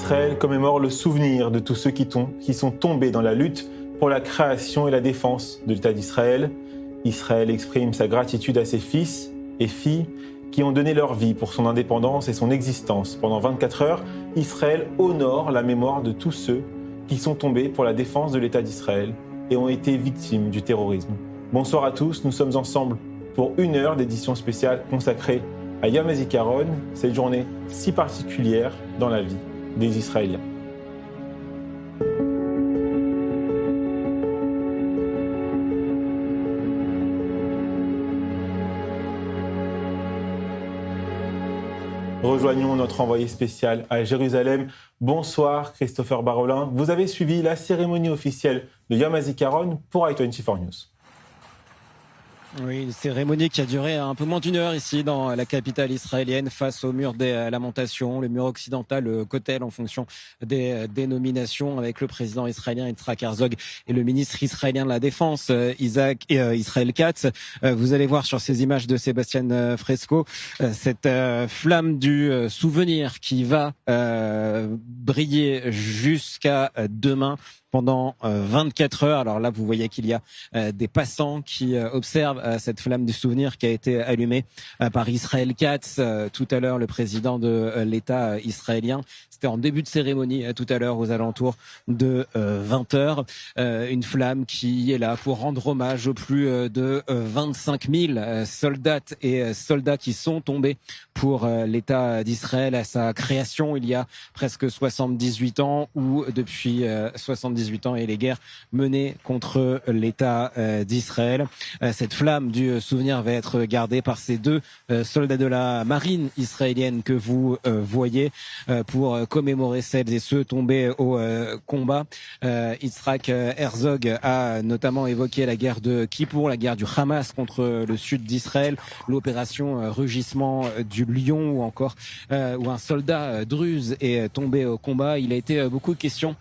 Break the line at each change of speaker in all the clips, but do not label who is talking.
Israël commémore le souvenir de tous ceux qui sont tombés dans la lutte pour la création et la défense de l'État d'Israël. Israël exprime sa gratitude à ses fils et filles qui ont donné leur vie pour son indépendance et son existence. Pendant 24 heures, Israël honore la mémoire de tous ceux qui sont tombés pour la défense de l'État d'Israël et ont été victimes du terrorisme. Bonsoir à tous, nous sommes ensemble pour 1 heure d'édition spéciale consacrée à Yom HaZikaron, cette journée si particulière dans la vie des Israéliens. Rejoignons notre envoyé spécial à Jérusalem. Bonsoir Christopher Barolin. Vous avez suivi la cérémonie officielle de Yom HaZikaron pour i24 News.
Oui, une cérémonie qui a duré un peu moins d'1 heure ici dans la capitale israélienne face au mur des lamentations, le mur occidental, le Kotel en fonction des dénominations, avec le président israélien Yitzhak Herzog et le ministre israélien de la Défense Israël Katz. Vous allez voir sur ces images de Sébastien Fresco cette flamme du souvenir qui va briller jusqu'à demain pendant 24 heures. Alors là, vous voyez qu'il y a des passants qui observent cette flamme du souvenir qui a été allumée par Israël Katz. Tout à l'heure, le président de l'État israélien. C'était en début de cérémonie, tout à l'heure, aux alentours de 20 heures. Une flamme qui est là pour rendre hommage aux plus de 25 000 soldates et soldats qui sont tombés pour l'État d'Israël à sa création il y a presque 78 ans, ou depuis 78 ans et les guerres menées contre l'État d'Israël. Cette flamme du souvenir va être gardée par ces 2 soldats de la marine israélienne que vous voyez pour commémorer celles et ceux tombés au combat. Yitzhak Herzog a notamment évoqué la guerre de Kippour, la guerre du Hamas contre le sud d'Israël, l'opération Rugissement du Lion, ou encore où un soldat druze est tombé au combat. Il a été beaucoup question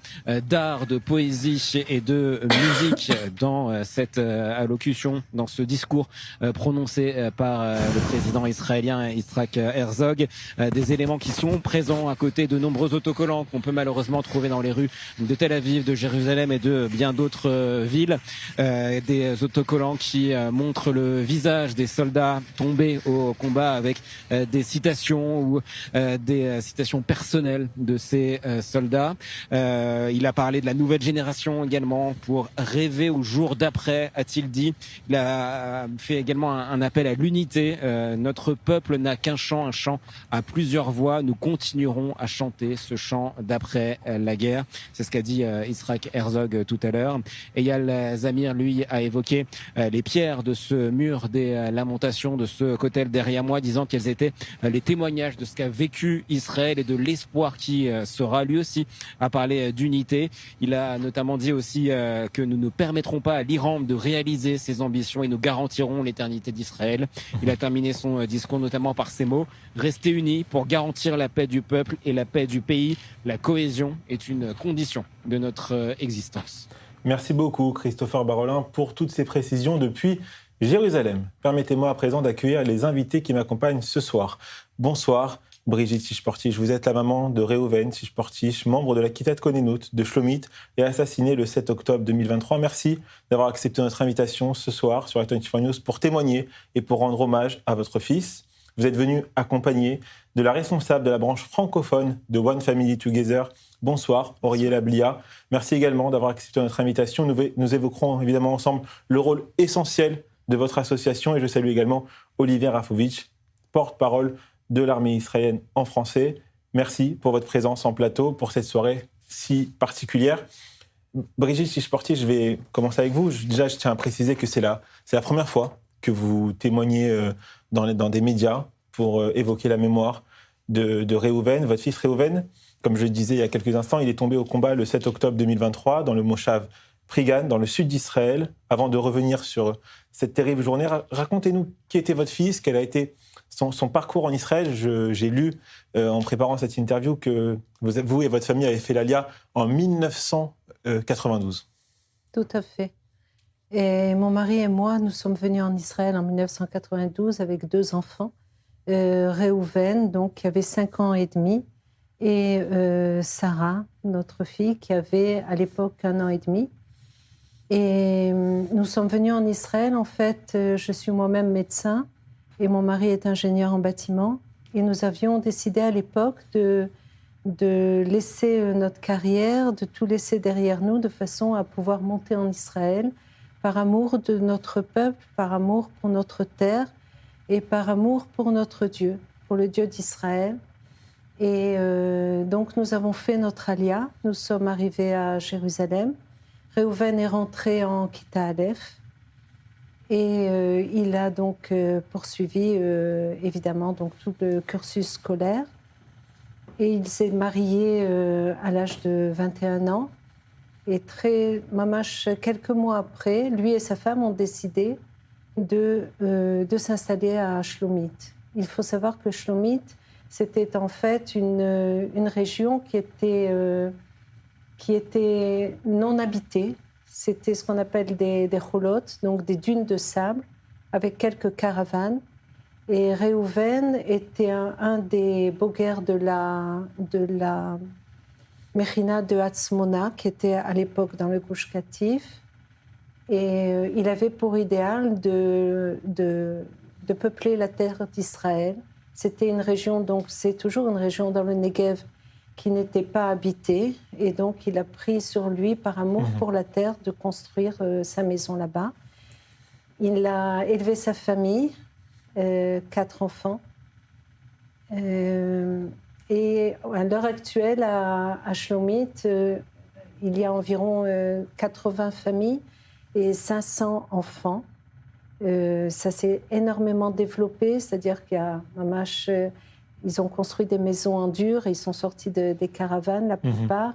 d'art, de poésie et de musique dans cette allocution, dans ce discours prononcé par le président israélien Yitzhak Herzog. Des éléments qui sont présents à côté de nombreux autocollants qu'on peut malheureusement trouver dans les rues de Tel Aviv, de Jérusalem et de bien d'autres villes. Des autocollants qui montrent le visage des soldats tombés au combat, avec des citations ou des citations personnelles de ces soldats. Il a parlé de la nouvelle génération également, pour rêver au jour d'après, a-t-il dit. Il a fait également un appel à l'unité. Notre peuple n'a qu'un chant à plusieurs voix. Nous continuerons à chanter ce chant d'après la guerre. C'est ce qu'a dit Yitzhak Herzog tout à l'heure. Eyal Zamir, lui, a évoqué les pierres de ce mur des lamentations, de ce Kotel derrière moi, disant qu'elles étaient les témoignages de ce qu'a vécu Israël et de l'espoir qui sera lui aussi à parler d'unité. Il a notamment dit aussi que nous ne permettrons pas à l'Iran de réaliser ses ambitions et nous garantirons l'éternité d'Israël. Il a terminé son discours notamment par ces mots: rester unis pour garantir la paix du peuple et la paix du pays. La cohésion est une condition de notre existence.
Merci beaucoup Christopher Barolin pour toutes ces précisions depuis Jérusalem. Permettez-moi à présent d'accueillir les invités qui m'accompagnent ce soir. Bonsoir Brigitte Sichportich, vous êtes la maman de Reuven Sichportich, membre de la Kitat Konenut de Shlomit et assassiné le 7 octobre 2023. Merci d'avoir accepté notre invitation ce soir sur i24 News pour témoigner et pour rendre hommage à votre fils. Vous êtes venu accompagné de la responsable de la branche francophone de One Family Together. Bonsoir, Auriella Blia. Merci également d'avoir accepté notre invitation. Nous évoquerons évidemment ensemble le rôle essentiel de votre association, et je salue également Olivier Rafovitch, porte-parole de l'armée israélienne en français. Merci pour votre présence en plateau pour cette soirée si particulière. Brigitte Sichportich, je vais commencer avec vous. Déjà, je tiens à préciser que c'est la première fois que vous témoignez dans des médias pour évoquer la mémoire de Reuven, votre fils Reuven. Comme je le disais il y a quelques instants, il est tombé au combat le 7 octobre 2023 dans le Moshav Prigan, dans le sud d'Israël. Avant de revenir sur cette terrible journée, racontez-nous qui était votre fils, quel a été son parcours en Israël. J'ai lu en préparant cette interview que vous et votre famille avez fait l'Alia en 1992.
Tout à fait. Et mon mari et moi, nous sommes venus en Israël en 1992 avec 2 enfants. Reuven, donc, qui avait 5 ans et demi, et Sarah, notre fille, qui avait à l'époque 1 an et demi. Et nous sommes venus en Israël. En fait, je suis moi-même médecin et mon mari est ingénieur en bâtiment. Et nous avions décidé à l'époque de laisser notre carrière, de tout laisser derrière nous, de façon à pouvoir monter en Israël, par amour de notre peuple, par amour pour notre terre et par amour pour notre Dieu, pour le Dieu d'Israël. Et donc nous avons fait notre alia, nous sommes arrivés à Jérusalem. Réhouven est rentré en Kita Aleph et il a donc poursuivi évidemment donc tout le cursus scolaire. Et il s'est marié à l'âge de 21 ans. Et mamash, quelques mois après, lui et sa femme ont décidé de s'installer à Shlomit. Il faut savoir que Shlomit, c'était en fait une région qui était non habitée. C'était ce qu'on appelle des roulottes, donc des dunes de sable, avec quelques caravanes. Et Réhouven était un des boguers de la Mechina de Hatzmona, qui était à l'époque dans le Gush Katif. Et il avait pour idéal de peupler la terre d'Israël. C'était une région, donc c'est toujours une région dans le Negev qui n'était pas habitée. Et donc il a pris sur lui, par amour pour la terre, de construire sa maison là-bas. Il a élevé sa famille. 4 enfants. Et à l'heure actuelle, à Shlomit, il y a environ 80 familles et 500 enfants. Ça s'est énormément développé, c'est-à-dire qu'il y a mamash, ils ont construit des maisons en dur et ils sont sortis des caravanes, la plupart.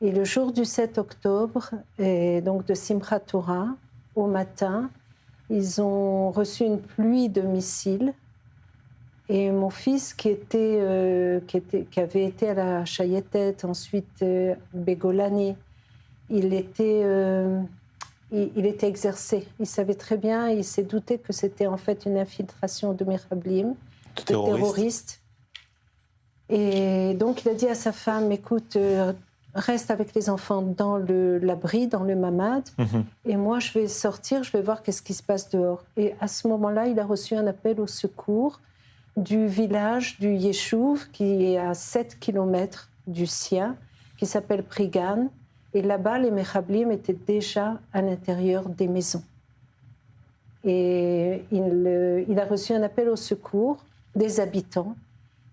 Et le jour du 7 octobre, et donc de Simchat Torah, au matin, ils ont reçu une pluie de missiles. Et mon fils, qui avait été à la Chayetet, ensuite Begolani, il était exercé. Il savait très bien, il s'est douté que c'était en fait une infiltration de Merablim, de terroristes. Et donc il a dit à sa femme, écoute, reste avec les enfants dans l'abri, dans le mamad, et moi je vais sortir, je vais voir qu'est-ce qui se passe dehors. Et à ce moment-là, il a reçu un appel au secours du village du Yeshuv, qui est à 7 km du sien, qui s'appelle Prigan. Et là-bas, les Mechablim étaient déjà à l'intérieur des maisons. Et il a reçu un appel au secours des habitants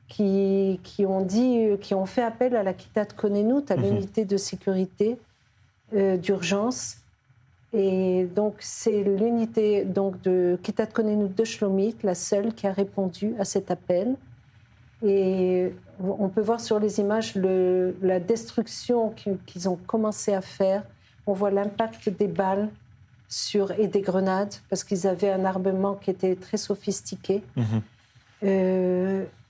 qui ont fait appel à la Kitat Konenut, à l'unité de sécurité d'urgence. Et donc, c'est l'unité de Kitat Konenut de Shlomit, la seule qui a répondu à cet appel. Et on peut voir sur les images la destruction qu'ils ont commencé à faire. On voit l'impact des balles et des grenades, parce qu'ils avaient un armement qui était très sophistiqué.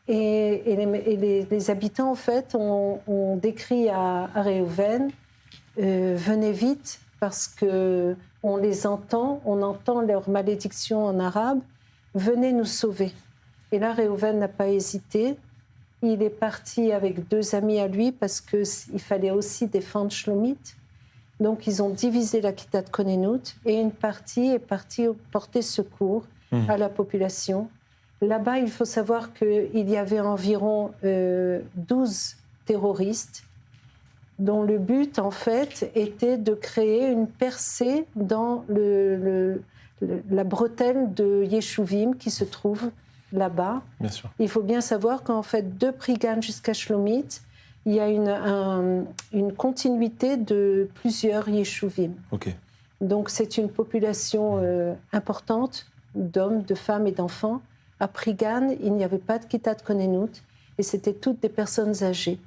Et les habitants, en fait, ont décrit à Réhouven, venez vite, parce qu'on les entend, on entend leur malédiction en arabe, venez nous sauver. Et là, Réhouven n'a pas hésité. Il est parti avec 2 amis à lui, parce qu'il fallait aussi défendre Shlomit. Donc, ils ont divisé la Kitat Konenut, et une partie est partie porter secours à la population. Là-bas, il faut savoir qu'il y avait environ 12 terroristes dont le but, en fait, était de créer une percée dans la bretelle de Yeshuvim qui se trouve là-bas.
Bien sûr.
Il faut bien savoir qu'en fait, de Prigan jusqu'à Shlomit, il y a une continuité de plusieurs Yeshuvim.
Okay.
Donc, c'est une population importante d'hommes, de femmes et d'enfants. À Prigan, il n'y avait pas de Kitat Konenut et c'était toutes des personnes âgées,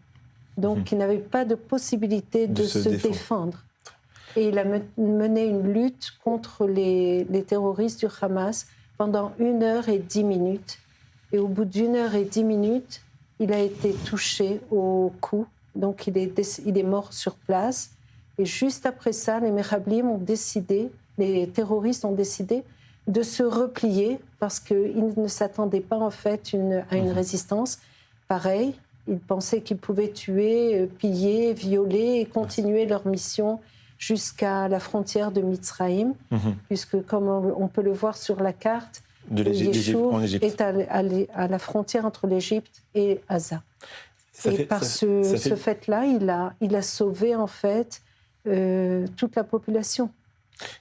donc qui n'avaient pas de possibilité de se défendre. Et il a mené une lutte contre les terroristes du Hamas pendant 1 heure et 10 minutes. Et au bout d'1 heure et 10 minutes, il a été touché au cou, donc il est mort sur place. Et juste après ça, les Mechablim ont décidé, les terroristes ont décidé de se replier parce qu'ils ne s'attendaient pas en fait à une résistance pareille. Ils pensaient qu'ils pouvaient tuer, piller, violer et continuer leur mission jusqu'à la frontière de Mitzraïm, puisque comme on peut le voir sur la carte, Yeshuv est à la frontière entre l'Égypte et Gaza. Et par ce fait-là, il a sauvé en fait toute la population.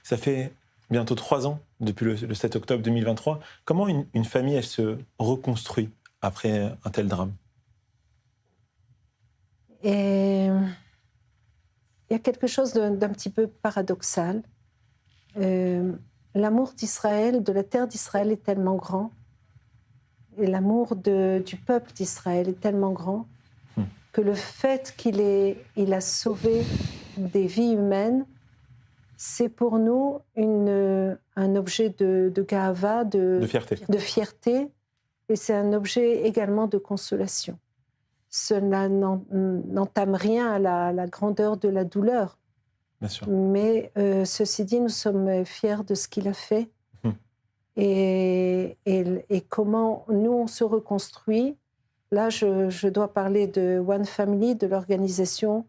Ça fait bientôt 3 ans depuis le 7 octobre 2023. Comment une famille, elle se reconstruit après un tel drame?
Et il y a quelque chose d'un petit peu paradoxal. L'amour d'Israël, de la terre d'Israël est tellement grand, et l'amour du peuple d'Israël est tellement grand, que le fait qu'il a sauvé des vies humaines, c'est pour nous un objet de gahava, de fierté, et c'est un objet également de consolation. Cela n'entame rien à la grandeur de la douleur.
Bien sûr.
Mais ceci dit, nous sommes fiers de ce qu'il a fait et comment nous, on se reconstruit. Là, je dois parler de One Family, de l'organisation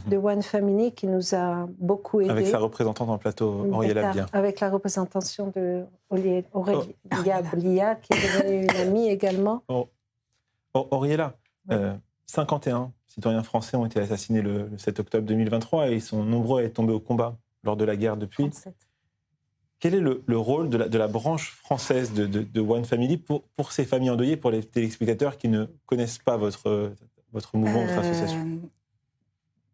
de One Family qui nous a beaucoup aidés.
Avec sa représentante en plateau, Auriella Blia.
Avec la représentation de Auriella Blia, qui est devenue une amie également.
Auriella, 51 citoyens français ont été assassinés le 7 octobre 2023 et ils sont nombreux à être tombés au combat lors de la guerre depuis.
37.
Quel est le rôle de la branche française de One Family pour ces familles endeuillées, pour les téléspectateurs qui ne connaissent pas votre mouvement, votre association?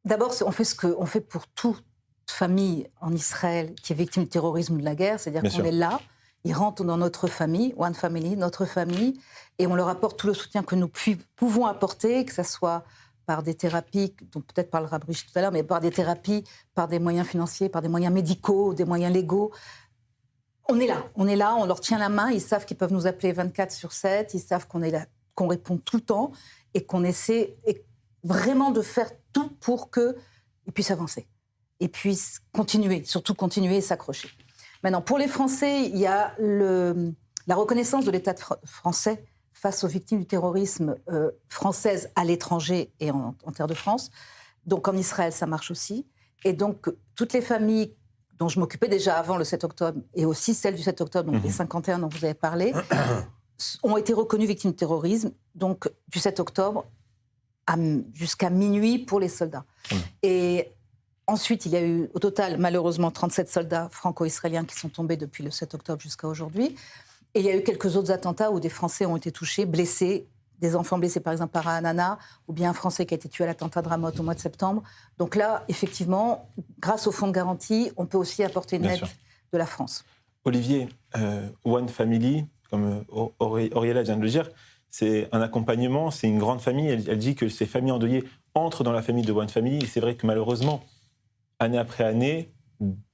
D'abord, on fait ce qu'on fait pour toute famille en Israël qui est victime du terrorisme ou de la guerre, c'est-à-dire qu'on est là, ils rentrent dans notre famille, One Family, notre famille, et on leur apporte tout le soutien que nous pouvons apporter, que ce soit par des thérapies, dont peut-être parlera Brigitte tout à l'heure, mais par des thérapies, par des moyens financiers, par des moyens médicaux, des moyens légaux. On est là, on leur tient la main, ils savent qu'ils peuvent nous appeler 24/7, ils savent qu'on est là, qu'on répond tout le temps et qu'on essaie vraiment de faire tout pour qu'ils puissent avancer et puissent continuer, surtout continuer et s'accrocher. Maintenant, pour les Français, il y a la reconnaissance de l'État français face aux victimes du terrorisme françaises à l'étranger et en terre de France. Donc en Israël, ça marche aussi. Et donc, toutes les familles dont je m'occupais déjà avant le 7 octobre, et aussi celles du 7 octobre, donc les 51 dont vous avez parlé, ont été reconnues victimes de terrorisme, donc du 7 octobre jusqu'à minuit pour les soldats. Et ensuite, il y a eu au total, malheureusement, 37 soldats franco-israéliens qui sont tombés depuis le 7 octobre jusqu'à aujourd'hui. Et il y a eu quelques autres attentats où des Français ont été touchés, blessés, des enfants blessés par exemple par Anana, ou bien un Français qui a été tué à l'attentat de Ramoth au mois de septembre. Donc là, effectivement, grâce au fonds de garantie, on peut aussi apporter une aide de la France.
Olivier, One Family, comme Auriella vient de le dire, c'est un accompagnement, c'est une grande famille. Elle dit que ces familles endeuillées entrent dans la famille de One Family. Et c'est vrai que malheureusement, année après année,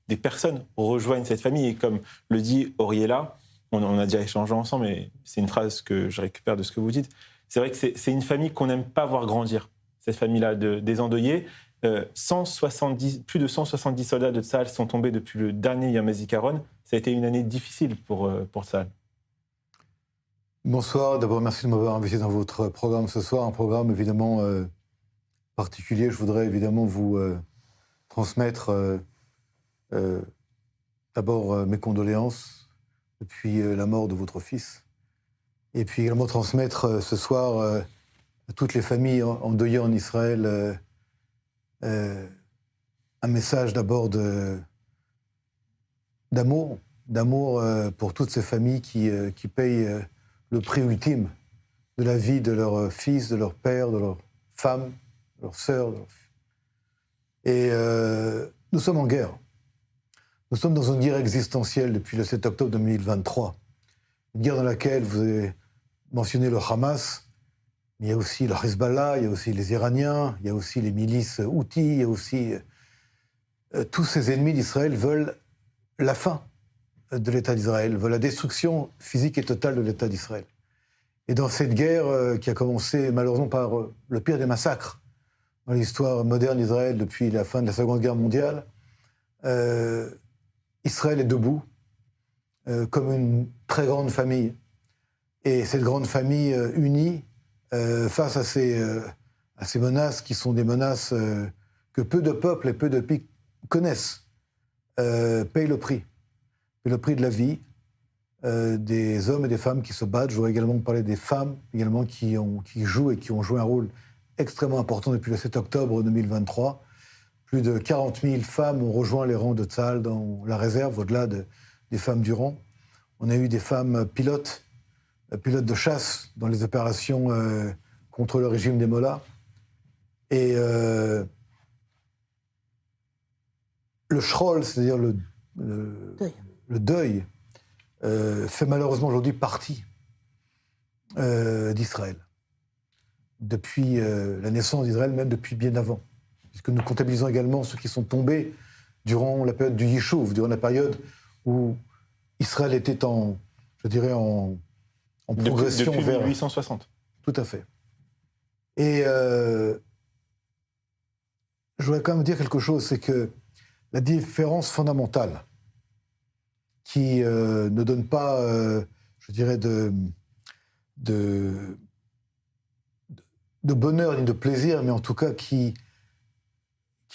des personnes rejoignent cette famille. Et comme le dit Auriella, on a déjà échangé ensemble, mais c'est une phrase que je récupère de ce que vous dites. C'est vrai que c'est une famille qu'on n'aime pas voir grandir, cette famille-là des endeuillés. Plus de 170 soldats de Tsahal sont tombés depuis le dernier Yom HaZikaron. Ça a été une année difficile pour Tsahal.
Bonsoir, d'abord merci de m'avoir invité dans votre programme ce soir, un programme évidemment particulier. Je voudrais évidemment vous transmettre d'abord mes condoléances depuis la mort de votre fils, et puis également transmettre ce soir à toutes les familles endeuillées en Israël un message d'abord d'amour pour toutes ces familles qui payent le prix ultime de la vie de leur fils, de leur père, de leur femme, de leur sœur. Et nous sommes en guerre. Nous sommes dans une guerre existentielle depuis le 7 octobre 2023. Une guerre dans laquelle vous avez mentionné le Hamas, mais il y a aussi le Hezbollah, il y a aussi les Iraniens, il y a aussi les milices Houthis, il y a aussi... tous ces ennemis d'Israël veulent la fin de l'État d'Israël, veulent la destruction physique et totale de l'État d'Israël. Et dans cette guerre qui a commencé malheureusement par le pire des massacres dans l'histoire moderne d'Israël depuis la fin de la Seconde Guerre mondiale, Israël est debout comme une très grande famille. Et cette grande famille unie face à ces menaces qui sont des menaces que peu de peuples et peu de pays connaissent, payent le prix. Payent le prix de la vie, des hommes et des femmes qui se battent. Je voudrais également parler des femmes également qui jouent et qui ont joué un rôle extrêmement important depuis le 7 octobre 2023. Plus de 40 000 femmes ont rejoint les rangs de Tsahal dans la réserve, au-delà des femmes du rang. On a eu des femmes pilotes de chasse dans les opérations contre le régime des Mollahs. Et le shrol, c'est-à-dire le deuil, fait malheureusement aujourd'hui partie d'Israël. Depuis la naissance d'Israël, même depuis bien avant. Puisque nous comptabilisons également ceux qui sont tombés durant la période du Yishuv, durant la période où Israël était en progression
depuis
vers...
1860.
Tout à fait. Et je voudrais quand même dire quelque chose, c'est que la différence fondamentale qui ne donne pas, de bonheur ni de plaisir, mais en tout cas qui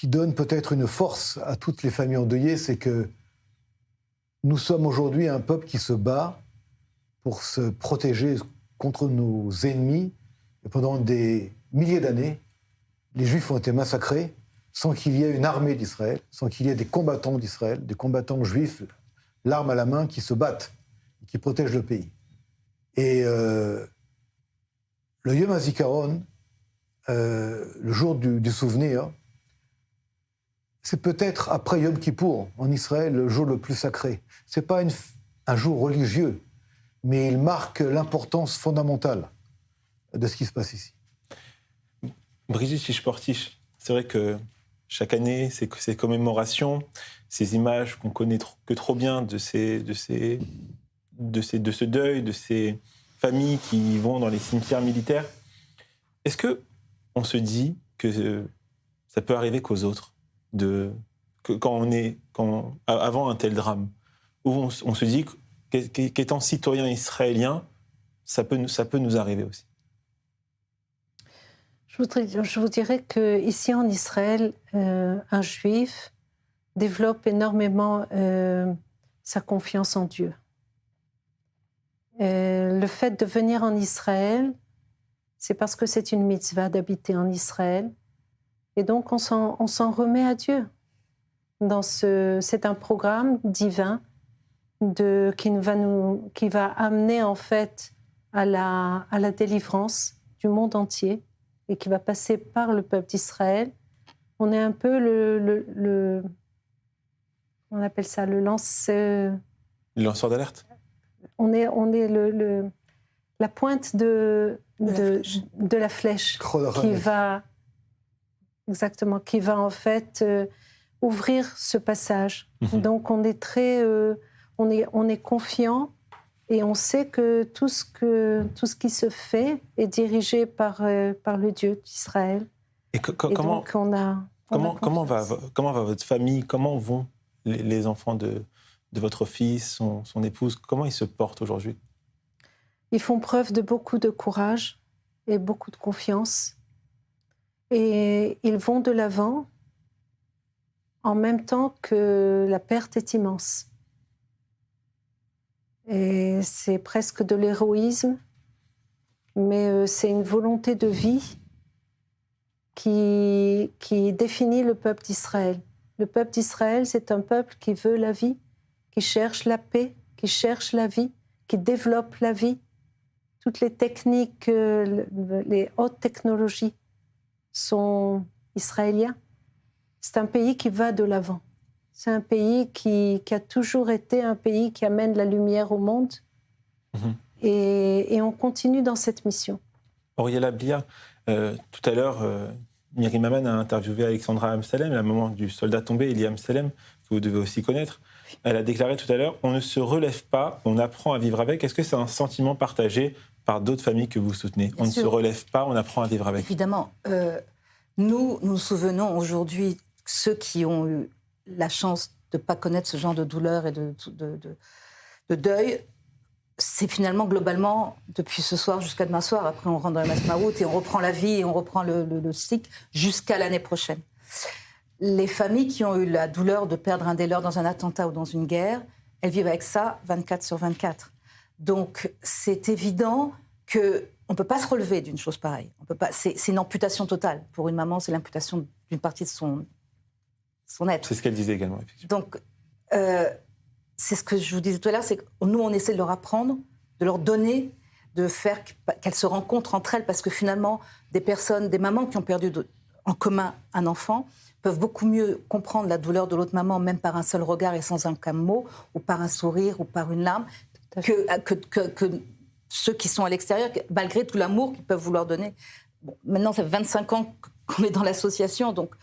donne peut-être une force à toutes les familles endeuillées, c'est que nous sommes aujourd'hui un peuple qui se bat pour se protéger contre nos ennemis. Et pendant des milliers d'années, les Juifs ont été massacrés sans qu'il y ait une armée d'Israël, sans qu'il y ait des combattants d'Israël, des combattants juifs, l'arme à la main, qui se battent, qui protègent le pays. Et le Yom HaZikaron, le jour du souvenir, c'est peut-être après Yom Kippour, en Israël, le jour le plus sacré. Ce n'est pas un jour religieux, mais il marque l'importance fondamentale de ce qui se passe ici.
Brigitte Tisch-Portisch, c'est vrai que chaque année, ces commémorations, ces images qu'on connaît que trop bien de ce deuil, de ces familles qui vont dans les cimetières militaires, est-ce qu'on se dit que ça peut arriver qu'aux autres, avant un tel drame, où on se dit qu'étant citoyen israélien, ça peut nous arriver aussi?
Je vous dirais qu'ici en Israël, un juif développe énormément sa confiance en Dieu. Le fait de venir en Israël, c'est parce que c'est une mitzvah d'habiter en Israël. Et donc, on s'en remet à Dieu. C'est un programme divin qui va amener en fait à la délivrance du monde entier et qui va passer par le peuple d'Israël. On est un peu on appelle ça le lanceur
d'alerte.
On est la pointe de la flèche qui va en fait ouvrir ce passage. Donc on est on est confiant et on sait que tout ce qui se fait est dirigé par le Dieu d'Israël.
Et comment va votre famille? Comment vont les enfants de votre fils, son épouse? Comment ils se portent aujourd'hui?
Ils font preuve de beaucoup de courage et beaucoup de confiance. Et ils vont de l'avant en même temps que la perte est immense. Et c'est presque de l'héroïsme, mais c'est une volonté de vie qui définit le peuple d'Israël. Le peuple d'Israël, c'est un peuple qui veut la vie, qui cherche la paix, qui cherche la vie, qui développe la vie. Toutes les techniques, les hautes technologies sont israéliens. C'est un pays qui va de l'avant. C'est un pays qui a toujours été un pays qui amène la lumière au monde. Et on continue dans cette mission.
Auriella Blia, tout à l'heure, Myri Maman a interviewé Alexandra Amsalem, la maman du soldat tombé, Eli Amsalem, que vous devez aussi connaître. Elle a déclaré tout à l'heure « On ne se relève pas, on apprend à vivre avec ». Est-ce que c'est un sentiment partagé par d'autres familles que vous soutenez? Bien sûr. Ne se relève pas, on apprend à vivre avec.
Évidemment. Nous souvenons aujourd'hui ceux qui ont eu la chance de ne pas connaître ce genre de douleur et de deuil. c'est finalement globalement, depuis ce soir jusqu'à demain soir, après on rentre dans la Masmaout et on reprend la vie et on reprend le cycle jusqu'à l'année prochaine. Les familles qui ont eu la douleur de perdre un des leurs dans un attentat ou dans une guerre, elles vivent avec ça 24/24. Donc c'est évident qu'on ne peut pas se relever d'une chose pareille. On peut pas, c'est une amputation totale. Pour une maman, c'est l'amputation d'une partie de son être.
C'est ce qu'elle disait également, effectivement.
Donc, c'est ce que je vous disais tout à l'heure, c'est que nous, on essaie de leur apprendre, de leur donner, de faire qu'elles se rencontrent entre elles, parce que finalement, des mamans qui ont perdu en commun un enfant, peuvent beaucoup mieux comprendre la douleur de l'autre maman, même par un seul regard et sans aucun mot, ou par un sourire, ou par une larme, que ceux qui sont à l'extérieur, malgré tout l'amour qu'ils peuvent vouloir donner. Bon, maintenant, ça fait 25 ans qu'on est dans l'association, donc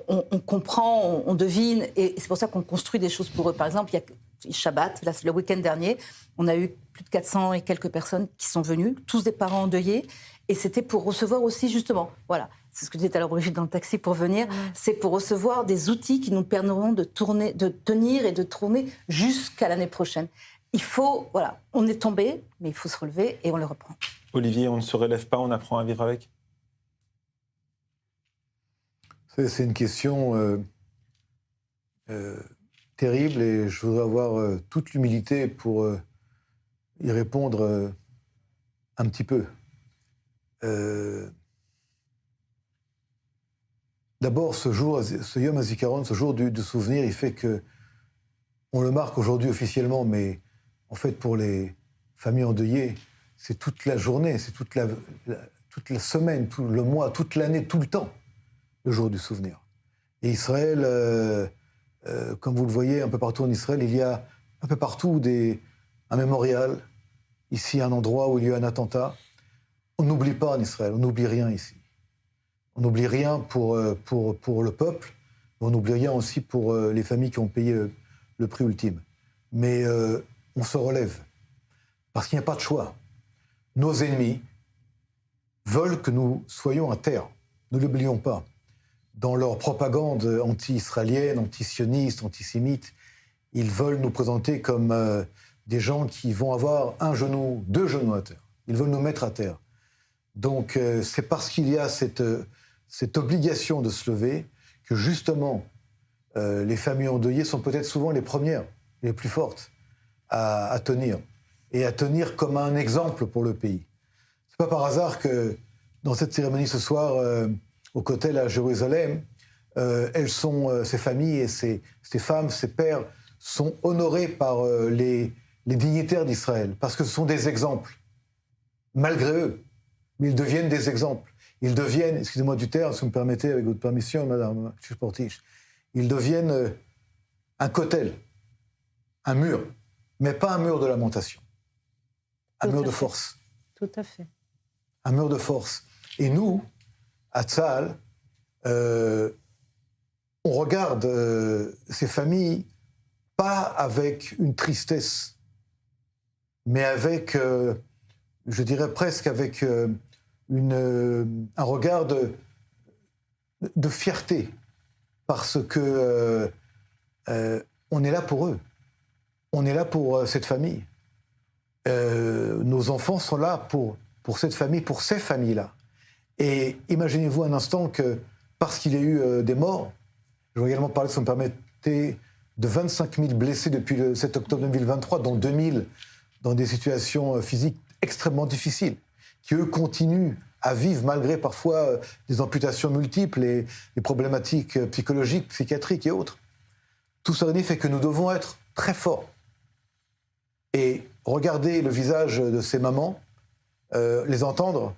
on comprend, on devine, et c'est pour ça qu'on construit des choses pour eux. Par exemple, il y a Shabbat, le week-end dernier, on a eu plus de 400 et quelques personnes qui sont venues, tous des parents endeuillés, et c'était pour recevoir aussi, justement, voilà, c'est ce que disait tout à l'heure Brigitte dans le taxi pour venir, c'est pour recevoir des outils qui nous permettront de tenir et de tourner jusqu'à l'année prochaine. Il faut, voilà, on est tombé, mais il faut se relever et on le reprend.
Olivier, on ne se relève pas, on apprend à vivre avec?
C'est une question terrible et je voudrais avoir toute l'humilité pour y répondre un petit peu. D'abord, ce Yom HaZikaron, ce jour du souvenir, il fait que on le marque aujourd'hui officiellement, mais en fait, pour les familles endeuillées, c'est toute la journée, c'est toute la semaine, tout le mois, toute l'année, tout le temps, le jour du souvenir. Et Israël, comme vous le voyez, un peu partout en Israël, il y a un peu partout un mémorial, ici un endroit où il y a eu un attentat. On n'oublie pas en Israël, on n'oublie rien ici. On n'oublie rien pour le peuple, mais on n'oublie rien aussi pour les familles qui ont payé le prix ultime. Mais on se relève, parce qu'il n'y a pas de choix. Nos ennemis veulent que nous soyons à terre. Ne l'oublions pas. Dans leur propagande anti-israélienne, anti-sioniste, antisémite, ils veulent nous présenter comme des gens qui vont avoir un genou, 2 genoux à terre. Ils veulent nous mettre à terre. Donc c'est parce qu'il y a cette obligation de se lever que justement les familles endeuillées sont peut-être souvent les premières, les plus fortes à tenir. Et à tenir comme un exemple pour le pays. C'est pas par hasard que dans cette cérémonie ce soir, au Kotel à Jérusalem, ces familles et ces femmes, ces pères sont honorés par les dignitaires d'Israël, parce que ce sont des exemples, malgré eux, mais ils deviennent des exemples. Ils deviennent, excusez-moi du terme, si vous me permettez, avec votre permission, Madame Portiche, ils deviennent un Kotel, un mur, mais pas un mur de lamentation, un mur de force.
Tout à fait.
Un mur de force. Et nous, à Tzahal, on regarde ces familles pas avec une tristesse, mais avec, je dirais presque avec un regard de fierté, parce que on est là pour eux. On est là pour cette famille. Nos enfants sont là pour cette famille, pour ces familles-là. Et imaginez-vous un instant que, parce qu'il y a eu des morts, je vais également parler, si vous me permettez, de 25 000 blessés depuis le 7 octobre 2023, dont 2 000 dans des situations physiques extrêmement difficiles, qui, eux, continuent à vivre malgré parfois des amputations multiples et des problématiques psychologiques, psychiatriques et autres. Tout ça fait que nous devons être très forts. Et regarder le visage de ces mamans, les entendre,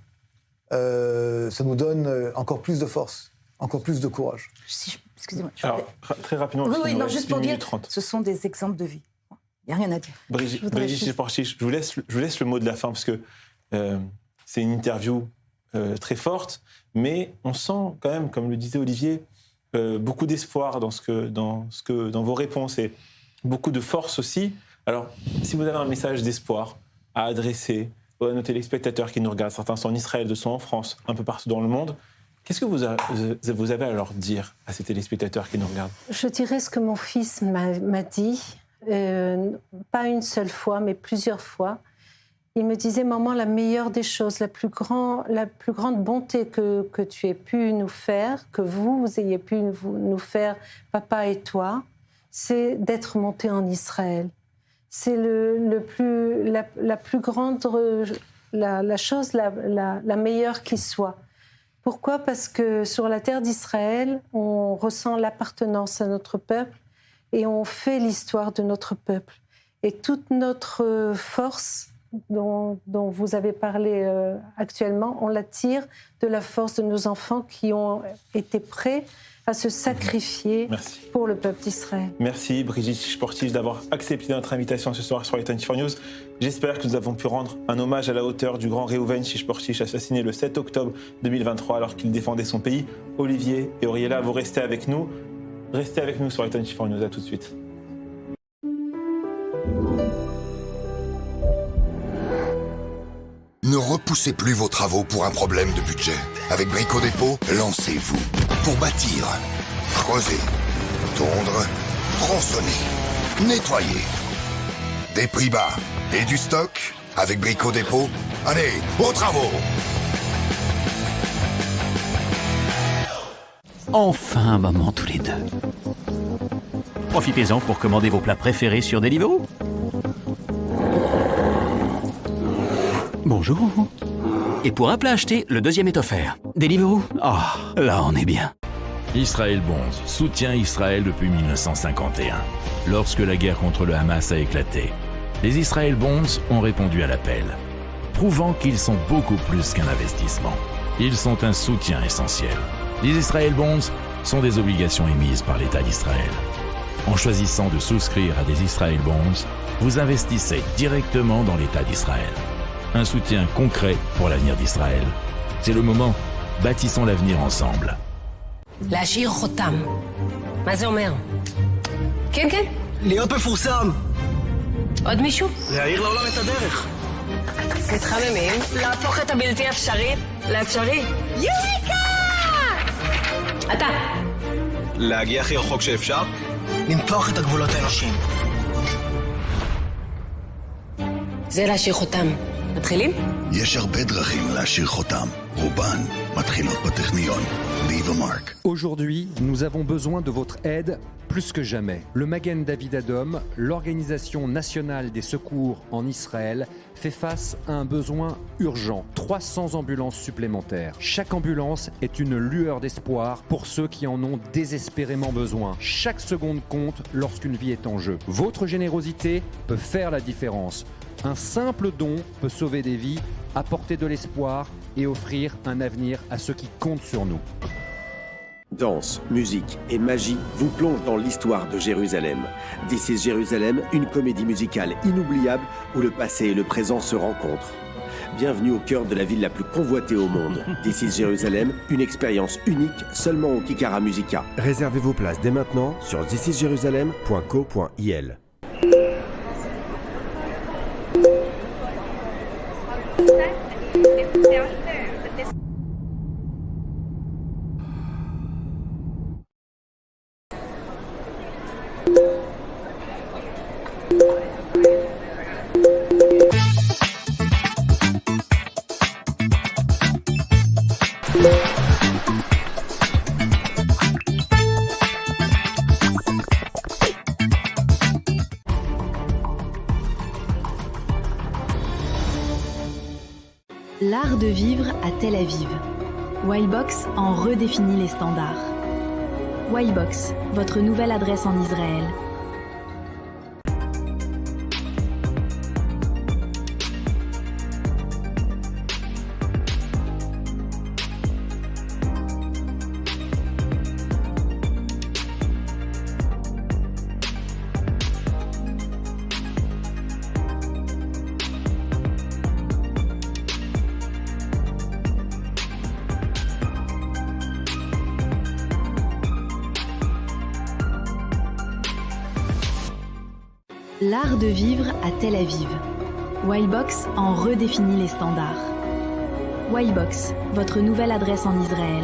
ça nous donne encore plus de force, encore plus de courage.
Excusez-moi.
Alors, très rapidement,
oui, non, juste pour dire,
30.
ce sont des exemples de vie. Il n'y a rien à dire.
Brigitte Portiche, je vous laisse le mot de la fin, parce que c'est une interview très forte, mais on sent quand même, comme le disait Olivier, beaucoup d'espoir dans vos réponses et beaucoup de force aussi. Alors, si vous avez un message d'espoir à adresser à nos téléspectateurs qui nous regardent, certains sont en Israël, d'autres sont en France, un peu partout dans le monde, qu'est-ce que vous avez à leur dire à ces téléspectateurs qui nous regardent?
Je dirais ce que mon fils m'a dit. pas une seule fois, mais plusieurs fois. Il me disait, maman, la meilleure des choses, la plus grande bonté que tu aies pu nous faire, que vous ayez pu nous faire, papa et toi, c'est d'être monté en Israël. C'est la plus grande, la chose la meilleure qui soit. Pourquoi ? Parce que sur la terre d'Israël, on ressent l'appartenance à notre peuple et on fait l'histoire de notre peuple. Et toute notre force dont vous avez parlé actuellement, on la tire de la force de nos enfants qui ont été prêts à se sacrifier pour le peuple d'Israël.
Merci Brigitte Tish-Portiche d'avoir accepté notre invitation ce soir sur les 24 News. J'espère que nous avons pu rendre un hommage à la hauteur du grand Reuven Tish-Portiche assassiné le 7 octobre 2023 alors qu'il défendait son pays. Olivier et Auriella, vous restez avec nous. Restez avec nous sur les 24 News. À tout de suite.
Ne repoussez plus vos travaux pour un problème de budget. Avec Brico Dépôt, lancez-vous. Pour bâtir, creuser, tondre, tronçonner, nettoyer. Des prix bas et du stock. Avec Brico Dépôt, allez, aux travaux!
Enfin un moment tous les deux. Profitez-en pour commander vos plats préférés sur Deliveroo. Bonjour. Et pour un plat acheté, le deuxième est offert. Deliveroo. Ah, là on est bien.
Israël Bonds soutient Israël depuis 1951, lorsque la guerre contre le Hamas a éclaté. Les Israël Bonds ont répondu à l'appel, prouvant qu'ils sont beaucoup plus qu'un investissement. Ils sont un soutien essentiel. Les Israël Bonds sont des obligations émises par l'État d'Israël. En choisissant de souscrire à des Israël Bonds, vous investissez directement dans l'État d'Israël. Un soutien concret pour l'avenir d'Israël. C'est le moment, bâtissons l'avenir ensemble.
להשאיר חותם. מה זה אומר? כן, כן.
להיות מפורסם.
עוד מישהו?
להאיר לעולם את הדרך.
מתחממים, להפוך את הבלתי אפשרי לאפשרי. יוריקה! אתה.
להגיע הכי רחוק שאפשר. למתוח את הגבולות האנושיים.
זה להשאיר חותם. מתחילים?
יש הרבה דרכים להשאיר חותם. רובן מתחילות בטכניון. Leave a mark.
Aujourd'hui, nous avons besoin de votre aide plus que jamais. Le Magen David Adom, l'Organisation nationale des secours en Israël, fait face à un besoin urgent. 300 ambulances supplémentaires. Chaque ambulance est une lueur d'espoir pour ceux qui en ont désespérément besoin. Chaque seconde compte lorsqu'une vie est en jeu. Votre générosité peut faire la différence. Un simple don peut sauver des vies, apporter de l'espoir et offrir un avenir à ceux qui comptent sur nous.
Danse, musique et magie vous plongent dans l'histoire de Jérusalem. This is Jérusalem, une comédie musicale inoubliable où le passé et le présent se rencontrent. Bienvenue au cœur de la ville la plus convoitée au monde. This is Jérusalem, une expérience unique seulement au Kikara Musica. Réservez vos places dès maintenant sur thisisjerusalem.co.il.
L'art de vivre à Tel Aviv. Ybox en redéfinit les standards. Ybox, votre nouvelle adresse en Israël. L'art de vivre à Tel Aviv. Ybox en redéfinit les standards. Ybox, votre nouvelle adresse en Israël.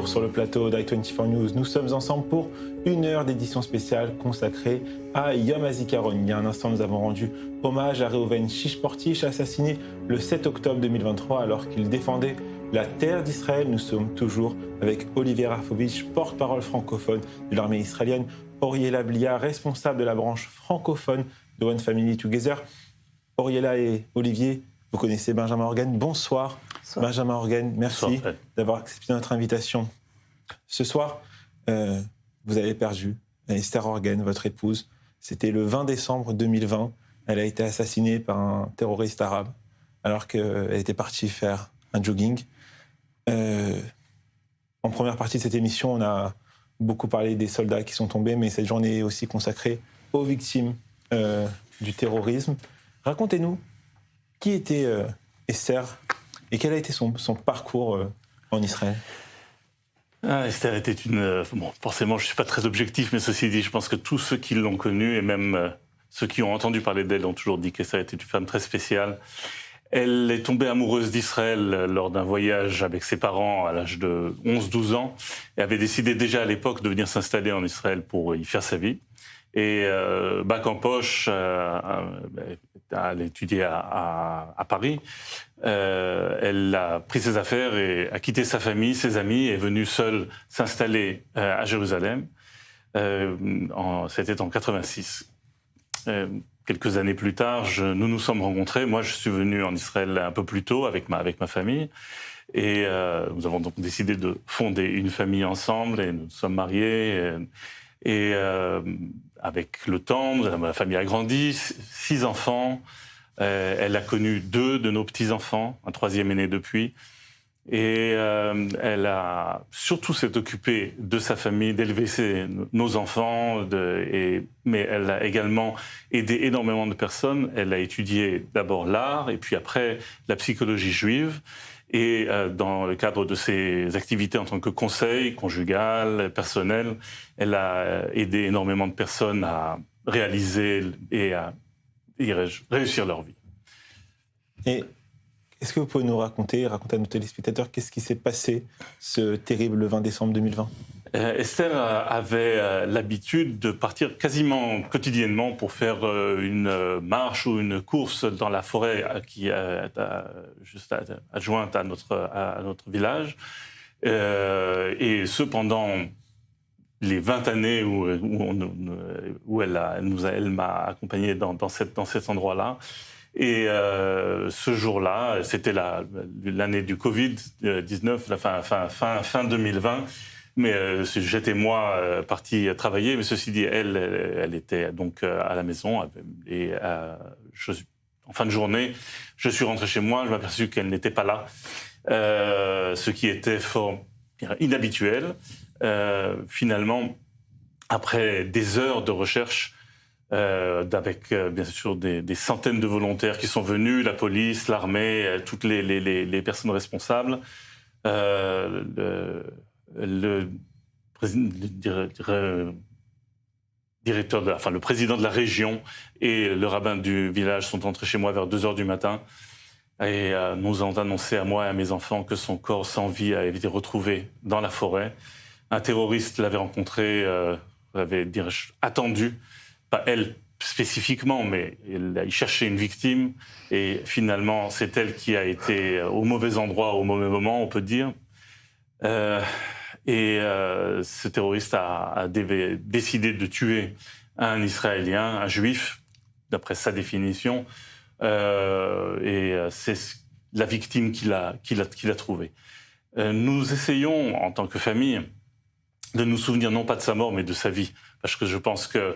retour sur le plateau d'i24 News. Nous sommes ensemble pour une heure d'édition spéciale consacrée à Yom HaZikaron. Il y a un instant, nous avons rendu hommage à Reuven Shishportish, assassiné le 7 octobre 2023 alors qu'il défendait la terre d'Israël. Nous sommes toujours avec Olivier Rafovitch, porte-parole francophone de l'armée israélienne, Oriela Blia, responsable de la branche francophone de One Family Together. Oriela et Olivier, vous connaissez Benjamin Organ. Bonsoir. Bonsoir. Benjamin Organ, merci d'avoir accepté notre invitation. Ce soir, vous avez perdu Esther Organ, votre épouse. C'était le 20 décembre 2020. Elle a été assassinée par un terroriste arabe alors qu'elle était partie faire un jogging. En première partie de cette émission, on a beaucoup parlé des soldats qui sont tombés, mais cette journée est aussi consacrée aux victimes du terrorisme. Racontez-nous, qui était Esther et quel a été son parcours en Israël?
Esther était une... Bon, forcément, je ne suis pas très objectif, mais ceci dit, je pense que tous ceux qui l'ont connue, et même ceux qui ont entendu parler d'elle, ont toujours dit qu'Esther était une femme très spéciale. Elle est tombée amoureuse d'Israël lors d'un voyage avec ses parents à l'âge de 11-12 ans et avait décidé déjà à l'époque de venir s'installer en Israël pour y faire sa vie. Et bac en poche, elle étudiait à Paris. Elle a pris ses affaires et a quitté sa famille, ses amis, et est venue seule s'installer à Jérusalem. C'était en 86. Quelques années plus tard, nous nous sommes rencontrés. Moi, je suis venu en Israël un peu plus tôt avec ma famille. Et nous avons donc décidé de fonder une famille ensemble et nous sommes mariés. Et avec le temps, ma famille a grandi, 6 enfants. Elle a connu 2 de nos petits-enfants, un 3e est né depuis. Et elle a surtout s'est occupée de sa famille, d'élever nos enfants, mais elle a également aidé énormément de personnes. Elle a étudié d'abord l'art et puis après la psychologie juive. Et dans le cadre de ses activités en tant que conseil conjugal, personnel, elle a aidé énormément de personnes à réaliser et à réussir leur vie.
Et est-ce que vous pouvez nous raconter à nos téléspectateurs, qu'est-ce qui s'est passé ce terrible 20 décembre 2020 ?
Esther avait l'habitude de partir quasiment quotidiennement pour faire une marche ou une course dans la forêt qui est juste adjointe à notre village. Et ce, pendant les 20 années où elle m'a accompagné dans cet endroit-là. Et ce jour-là, c'était l'année du Covid-19, la fin 2020. Mais j'étais moi parti travailler, mais ceci dit, elle était donc à la maison. Et en fin de journée, je suis rentré chez moi, je m'aperçus qu'elle n'était pas là, ce qui était fort inhabituel. Finalement, après des heures de recherche, avec bien sûr des centaines de volontaires qui sont venus, la police, l'armée, toutes les personnes responsables, le président de la région et le rabbin du village sont entrés chez moi vers 2h du matin et nous ont annoncé à moi et à mes enfants que son corps sans vie avait été retrouvé dans la forêt. Un terroriste l'avait rencontré, l'avait attendu, pas elle spécifiquement, mais il cherchait une victime et finalement c'est elle qui a été au mauvais endroit au mauvais moment, on peut dire. Ce terroriste a décidé de tuer un Israélien, un Juif, d'après sa définition, et c'est la victime qu'il a trouvée. Nous essayons, en tant que famille, de nous souvenir non pas de sa mort, mais de sa vie, parce que je pense que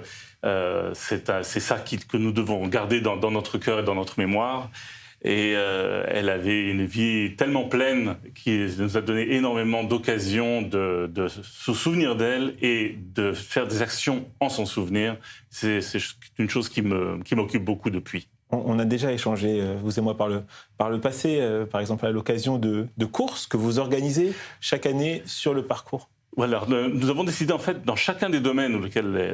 c'est ça que nous devons garder dans notre cœur et dans notre mémoire. Et elle avait une vie tellement pleine qui nous a donné énormément d'occasions de se souvenir d'elle et de faire des actions en son souvenir. C'est une chose qui m'occupe beaucoup depuis.
On a déjà échangé, vous et moi, par le passé, par exemple à l'occasion de courses que vous organisez chaque année sur le parcours.
Voilà, nous avons décidé en fait, dans chacun des domaines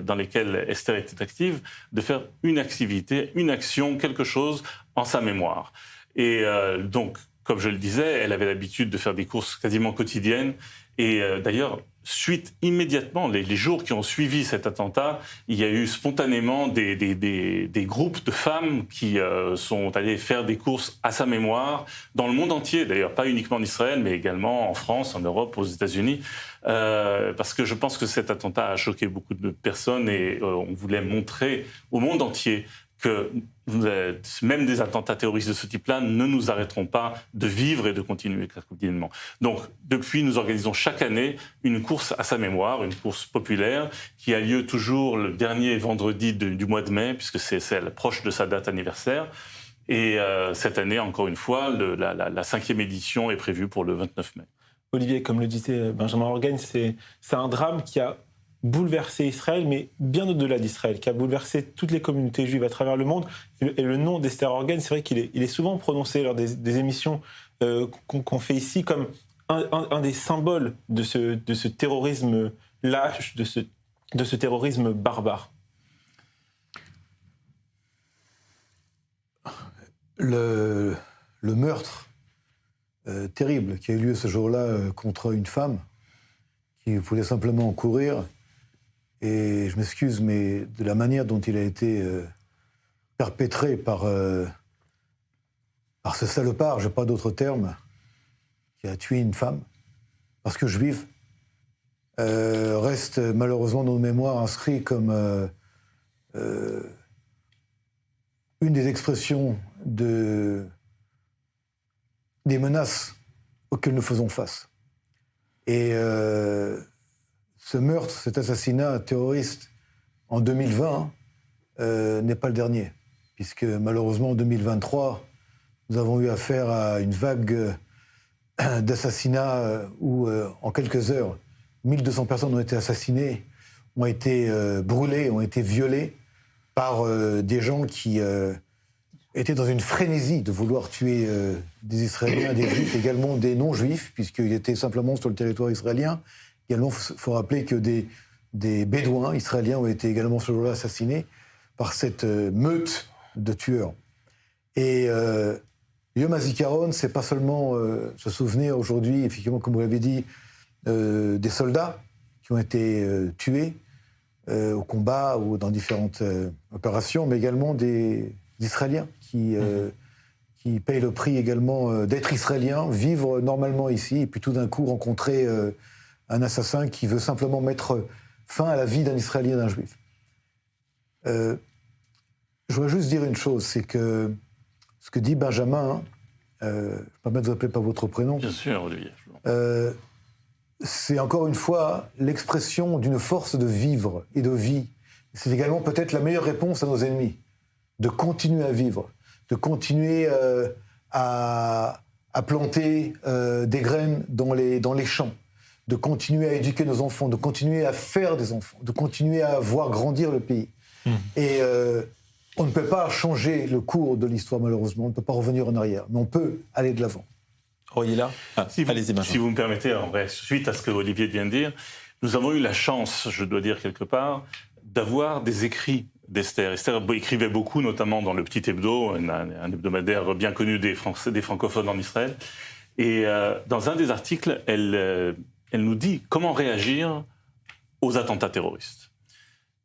dans lesquels Esther était active, de faire une activité, une action, quelque chose en sa mémoire. Et donc, comme je le disais, elle avait l'habitude de faire des courses quasiment quotidiennes Et d'ailleurs, immédiatement, les jours qui ont suivi cet attentat, il y a eu spontanément des groupes de femmes qui sont allées faire des courses à sa mémoire, dans le monde entier d'ailleurs, pas uniquement en Israël, mais également en France, en Europe, aux États-Unis, parce que je pense que cet attentat a choqué beaucoup de personnes et on voulait montrer au monde entier que même des attentats terroristes de ce type-là ne nous arrêteront pas de vivre et de continuer quotidiennement. Donc, depuis, nous organisons chaque année une course à sa mémoire, une course populaire, qui a lieu toujours le dernier vendredi du mois de mai, puisque c'est proche de sa date anniversaire. Et cette année, encore une fois, la 5e édition est prévue pour le 29 mai.
Olivier, comme le disait Benjamin Orgen, c'est un drame qui a bouleversé Israël, mais bien au-delà d'Israël, qui a bouleversé toutes les communautés juives à travers le monde. Et le nom d'Esther Orgen, c'est vrai qu'il est souvent prononcé lors des émissions qu'on fait ici comme un des symboles de ce terrorisme lâche, de ce terrorisme barbare.
Le meurtre terrible qui a eu lieu ce jour-là contre une femme qui voulait simplement courir. Et je m'excuse, mais de la manière dont il a été perpétré par ce salopard, je n'ai pas d'autre terme, qui a tué une femme, parce que juive, reste malheureusement dans nos mémoires inscrit comme une des expressions des menaces auxquelles nous faisons face. Et ce meurtre, cet assassinat terroriste en 2020 n'est pas le dernier, puisque malheureusement en 2023, nous avons eu affaire à une vague d'assassinats où en quelques heures, 1200 personnes ont été assassinées, ont été brûlées, ont été violées par des gens qui étaient dans une frénésie de vouloir tuer des Israéliens, des Juifs, également des non-Juifs, puisqu'ils étaient simplement sur le territoire israélien. Également, il faut rappeler que des Bédouins israéliens ont été également ce jour-là assassinés par cette meute de tueurs. Et Yom HaZikaron, c'est pas seulement se souvenir aujourd'hui, effectivement, comme vous l'avez dit, des soldats qui ont été tués au combat ou dans différentes opérations, mais également des Israéliens qui payent le prix également d'être Israéliens, vivre normalement ici, et puis tout d'un coup rencontrer un assassin qui veut simplement mettre fin à la vie d'un Israélien, d'un Juif. Je voudrais juste dire une chose, c'est que ce que dit Benjamin, je me permets de vous appeler par votre prénom.
Bien sûr, Olivier.
C'est encore une fois l'expression d'une force de vivre et de vie. C'est également peut-être la meilleure réponse à nos ennemis, de continuer à vivre, de continuer à planter des graines dans les champs, de continuer à éduquer nos enfants, de continuer à faire des enfants, de continuer à voir grandir le pays. Et on ne peut pas changer le cours de l'histoire, malheureusement, on ne peut pas revenir en arrière, mais on peut aller de l'avant.
Royila,
allez-y, si vous me permettez, en vrai, suite à ce que Olivier vient de dire, nous avons eu la chance, je dois dire quelque part, d'avoir des écrits d'Esther. Esther écrivait beaucoup, notamment dans le Petit Hebdo, un hebdomadaire bien connu des francophones en Israël. Et dans un des articles, elle nous dit comment réagir aux attentats terroristes.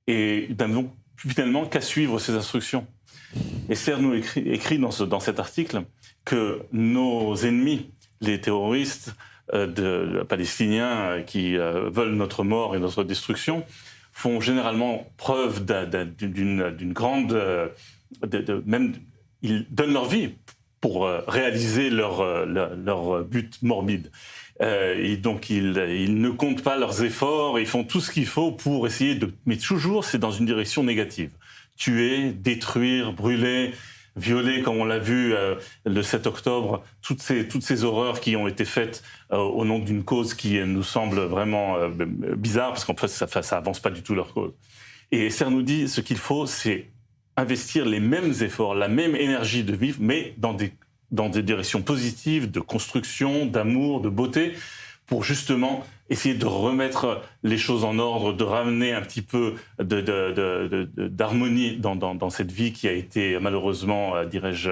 Et donc, finalement, qu'à suivre ces instructions. Esther nous écrit dans cet article que nos ennemis, les terroristes palestiniens qui veulent notre mort et notre destruction, font généralement preuve d'une grande... même, ils donnent leur vie pour réaliser leur but morbide. Et donc, ils ne comptent pas leurs efforts, ils font tout ce qu'il faut pour essayer de... Mais toujours, c'est dans une direction négative. Tuer, détruire, brûler, violer, comme on l'a vu le 7 octobre, toutes ces horreurs qui ont été faites au nom d'une cause qui nous semble vraiment bizarre, parce qu'en fait, ça avance pas du tout leur cause. Et Esther nous dit, ce qu'il faut, c'est investir les mêmes efforts, la même énergie de vivre, mais dans des directions positives, de construction, d'amour, de beauté, pour justement essayer de remettre les choses en ordre, de ramener un petit peu d'harmonie dans cette vie qui a été malheureusement, dirais-je,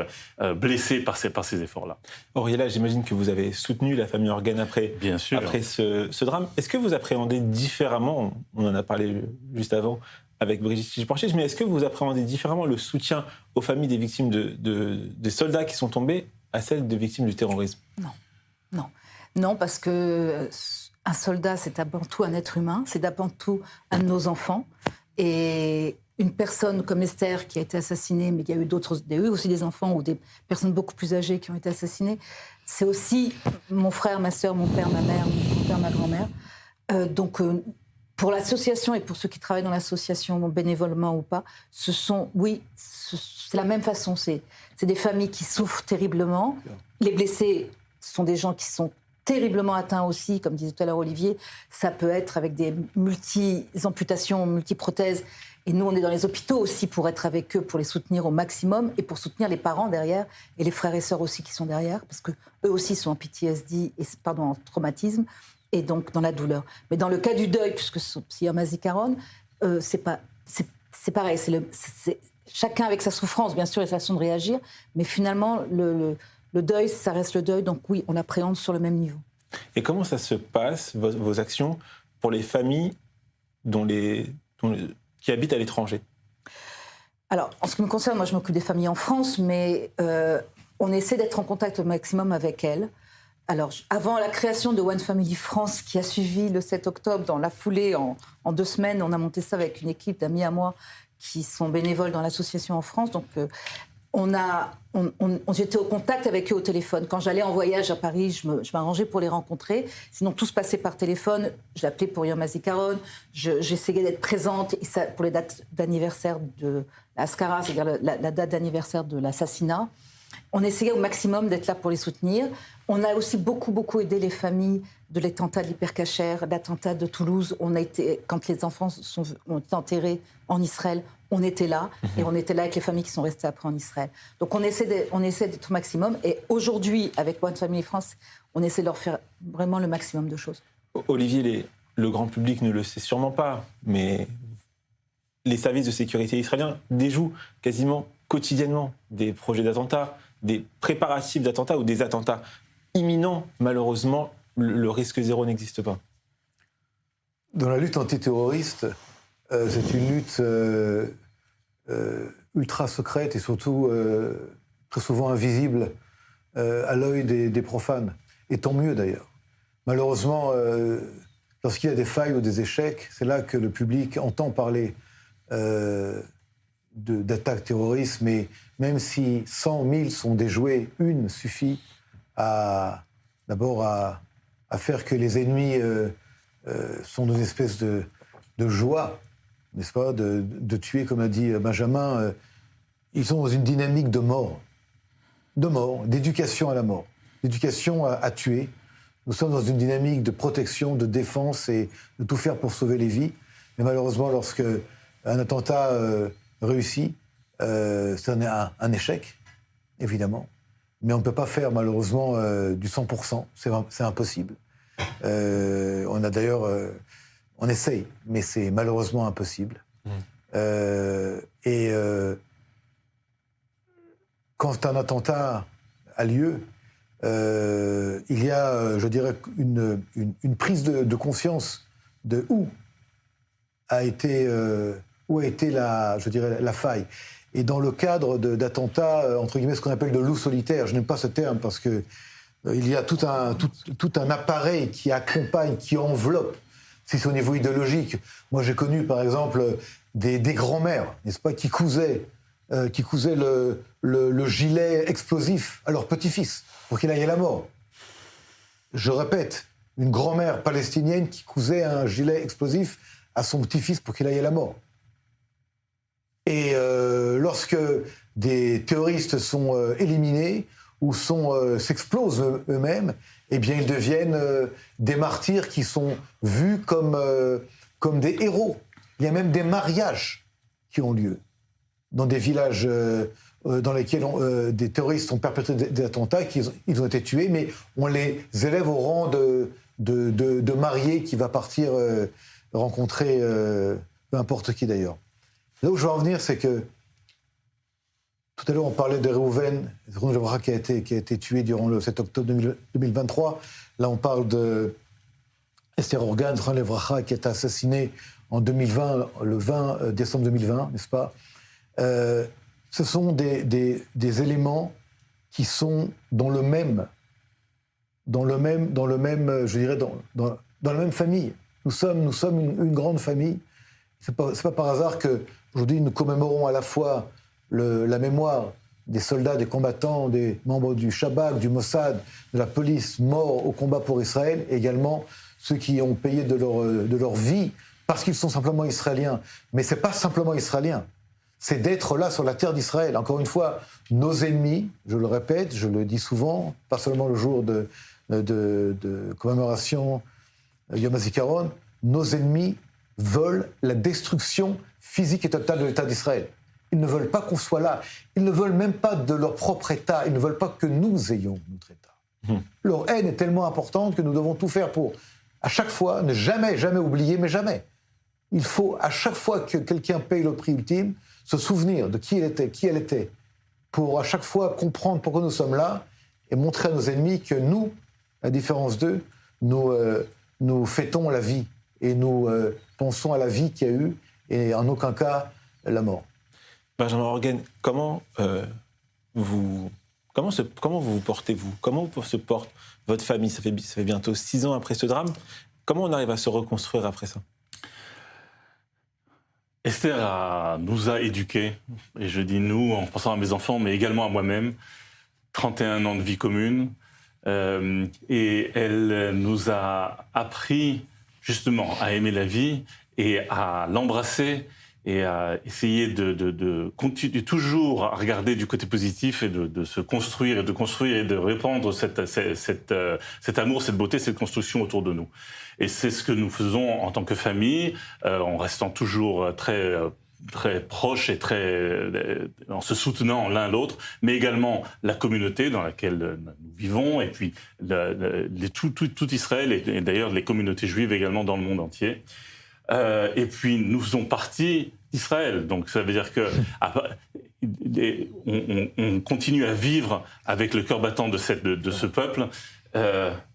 blessée par ces efforts-là.
Auriella, j'imagine que vous avez soutenu la famille Organ après ce drame. Est-ce que vous appréhendez différemment, on en a parlé juste avant avec Brigitte Tichborchiz, mais est-ce que vous appréhendez différemment le soutien aux familles des victimes des soldats qui sont tombés à celles de victimes du terrorisme?
Non, parce que un soldat, c'est avant tout un être humain, c'est avant tout un de nos enfants. Et une personne comme Esther qui a été assassinée, mais il y a eu aussi des enfants ou des personnes beaucoup plus âgées qui ont été assassinées, c'est aussi mon frère, ma sœur, mon père, ma mère, mon père, ma grand-mère. Donc, pour l'association et pour ceux qui travaillent dans l'association, bénévolement ou pas, c'est la même façon. C'est des familles qui souffrent terriblement. Les blessés sont des gens qui sont terriblement atteints aussi, comme disait tout à l'heure Olivier. Ça peut être avec des multi-amputations, multi-prothèses. Et nous, on est dans les hôpitaux aussi pour être avec eux, pour les soutenir au maximum et pour soutenir les parents derrière et les frères et sœurs aussi qui sont derrière, parce qu'eux aussi sont en PTSD, en traumatisme, et donc dans la douleur. Mais dans le cas du deuil, puisque c'est Yom HaZikaron, c'est pareil. C'est chacun avec sa souffrance, bien sûr, et sa façon de réagir. Mais finalement, le deuil, ça reste le deuil. Donc oui, on l'appréhende sur le même niveau.
Et comment ça se passe, vos actions, pour les familles qui habitent à l'étranger?
Alors, en ce qui me concerne, moi, je m'occupe des familles en France, mais on essaie d'être en contact au maximum avec elles. Alors, avant la création de One Family France, qui a suivi le 7 octobre, dans la foulée, en 2 semaines, on a monté ça avec une équipe d'amis à moi qui sont bénévoles dans l'association en France. Donc, j'étais au contact avec eux au téléphone. Quand j'allais en voyage à Paris, je m'arrangeais pour les rencontrer. Sinon, tout se passait par téléphone. Je l'appelais pour Yom HaZikaron. J'essayais d'être présente pour les dates d'anniversaire de l'Askara, c'est-à-dire la date d'anniversaire de l'assassinat. On essayait au maximum d'être là pour les soutenir. On a aussi beaucoup aidé les familles de l'attentat de l'Hypercacher, l'attentat de Toulouse. Quand les enfants ont été enterrés en Israël, on était là. Et on était là avec les familles qui sont restées après en Israël. Donc on essaie d'être au maximum. Et aujourd'hui, avec One Family France, on essaie de leur faire vraiment le maximum de choses.
Olivier, le grand public ne le sait sûrement pas, mais les services de sécurité israéliens déjouent quasiment quotidiennement des projets d'attentats, des préparatifs d'attentats ou des attentats imminents. Malheureusement, le risque zéro n'existe pas.
Dans la lutte antiterroriste, c'est une lutte ultra secrète et surtout très souvent invisible à l'œil des profanes. Et tant mieux d'ailleurs. Malheureusement, lorsqu'il y a des failles ou des échecs, c'est là que le public entend parler d'attaques terroristes, mais même si 100 000 sont déjoués, une suffit d'abord à faire que les ennemis sont dans une espèce de joie, n'est-ce pas, de tuer, comme a dit Benjamin. Ils sont dans une dynamique de mort, d'éducation à la mort, d'éducation à tuer. Nous sommes dans une dynamique de protection, de défense et de tout faire pour sauver les vies. Mais malheureusement, lorsque un attentat réussit, c'est un échec, évidemment. Mais on ne peut pas faire, malheureusement, du 100%. C'est impossible. On a d'ailleurs... on essaye, mais c'est malheureusement impossible. Quand un attentat a lieu, il y a, je dirais, une prise de conscience de où a été la faille. Et dans le cadre d'attentats, entre guillemets, ce qu'on appelle de loup solitaire, je n'aime pas ce terme parce que il y a tout un appareil qui accompagne, qui enveloppe. Si c'est au niveau idéologique, moi j'ai connu par exemple des grands-mères, n'est-ce pas, qui cousaient le gilet explosif à leur petit-fils pour qu'il aille à la mort. Je répète, une grand-mère palestinienne qui cousait un gilet explosif à son petit-fils pour qu'il aille à la mort. Et lorsque des terroristes sont éliminés ou s'explosent eux-mêmes, eh bien ils deviennent des martyrs qui sont vus comme des héros. Il y a même des mariages qui ont lieu dans des villages dans lesquels des terroristes ont perpétré des attentats, ils ont été tués, mais on les élève au rang de marié qui va partir rencontrer peu importe qui d'ailleurs. Là où je veux en venir, c'est que tout à l'heure, on parlait de Réhouven qui a été tué durant le 7 octobre 2023. Là, on parle de Esther Organ, qui a été assassinée en 2020, le 20 décembre 2020, n'est-ce pas? Ce sont des éléments qui sont dans la même, je dirais, dans la même famille. Nous sommes une grande famille. C'est pas par hasard qu'aujourd'hui, nous commémorons à la fois la mémoire des soldats, des combattants, des membres du Shabak, du Mossad, de la police morts au combat pour Israël, et également ceux qui ont payé de leur vie parce qu'ils sont simplement israéliens. Mais ce n'est pas simplement israélien, c'est d'être là sur la terre d'Israël. Encore une fois, nos ennemis, je le répète, je le dis souvent, pas seulement le jour de commémoration Yom HaZikaron, nos ennemis veulent la destruction physique et totale de l'État d'Israël. Ils ne veulent pas qu'on soit là. Ils ne veulent même pas de leur propre État. Ils ne veulent pas que nous ayons notre État. Leur haine est tellement importante que nous devons tout faire pour, à chaque fois, ne jamais oublier, mais jamais. Il faut, à chaque fois que quelqu'un paye le prix ultime, se souvenir de qui elle était, pour à chaque fois comprendre pourquoi nous sommes là et montrer à nos ennemis que nous, à différence d'eux, nous fêtons la vie et nous pensons à la vie qu'il y a eu et en aucun cas la mort.
Benjamin Organ, comment vous portez-vous? Comment se porte votre famille? Ça fait bientôt 6 ans après ce drame. Comment on arrive à se reconstruire après ça?
Esther nous a éduqués, et je dis nous en pensant à mes enfants, mais également à moi-même. 31 ans de vie commune, et elle nous a appris justement à aimer la vie et à l'embrasser et à essayer de continuer toujours à regarder du côté positif et de se construire et de répandre cet amour, cette beauté, cette construction autour de nous. Et c'est ce que nous faisons en tant que famille, en restant toujours très proches et en se soutenant l'un l'autre, mais également la communauté dans laquelle nous vivons, et puis tout Israël, et d'ailleurs les communautés juives également dans le monde entier. Et puis nous faisons partie d'Israël, donc ça veut dire que on continue à vivre avec le cœur battant de ce peuple.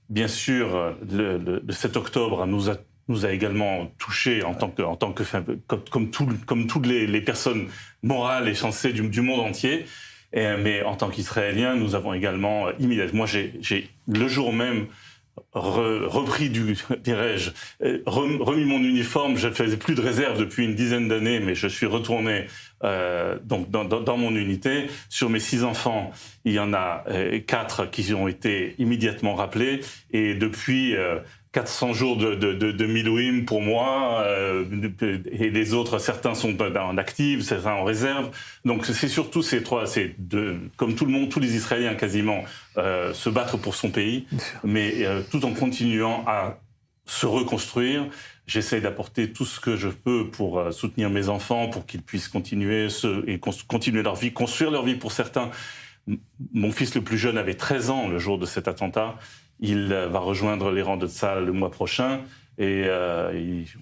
Bien sûr, le 7 octobre nous a également touchés comme toutes les personnes morales et sensées du monde entier. Mais en tant qu'Israéliens, nous avons également immédiatement. Moi, j'ai le jour même repris remis mon uniforme. Je ne faisais plus de réserve depuis une dizaine d'années, mais je suis retourné donc dans mon unité. Sur mes 6 enfants, il y en a 4 qui ont été immédiatement rappelés, et depuis 400 jours de Milouim pour moi, et les autres, certains sont en active, certains en réserve. Donc c'est surtout ces trois, comme tout le monde, tous les Israéliens quasiment, se battre pour son pays, mais tout en continuant à se reconstruire. J'essaie d'apporter tout ce que je peux pour soutenir mes enfants, pour qu'ils puissent continuer leur vie, construire leur vie pour certains. Mon fils le plus jeune avait 13 ans le jour de cet attentat. Il va rejoindre les rangs de Tzahal le mois prochain, et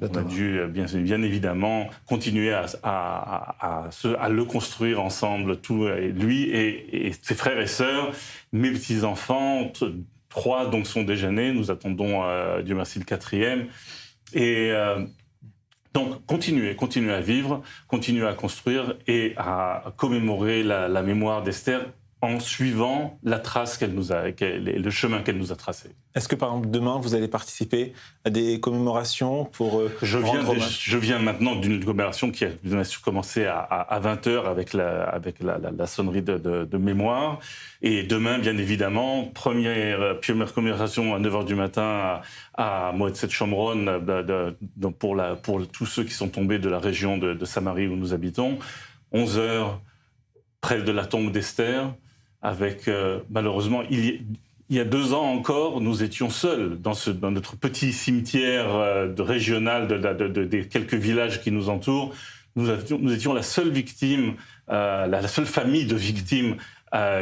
on a dû bien évidemment continuer à le construire ensemble, lui et ses frères et sœurs, mes petits-enfants, 3 donc sont déjà nés, nous attendons, Dieu merci, le 4e. Et donc continuer à vivre, continuer à construire et à commémorer la mémoire d'Esther en suivant la trace le chemin qu'elle nous a tracé.
Est-ce que, par exemple, demain, vous allez participer à des commémorations pour
Je viens maintenant d'une commémoration qui a commencé à 20h avec la sonnerie de mémoire. Et demain, bien évidemment, première commémoration à 9h du matin à Moed-Set Shomron pour tous ceux qui sont tombés de la région de Samarie où nous habitons. 11h, près de la tombe d'Esther, avec malheureusement, il y a 2 ans encore, nous étions seuls dans notre petit cimetière régional des quelques villages qui nous entourent. Nous étions la seule victime, la seule famille de victimes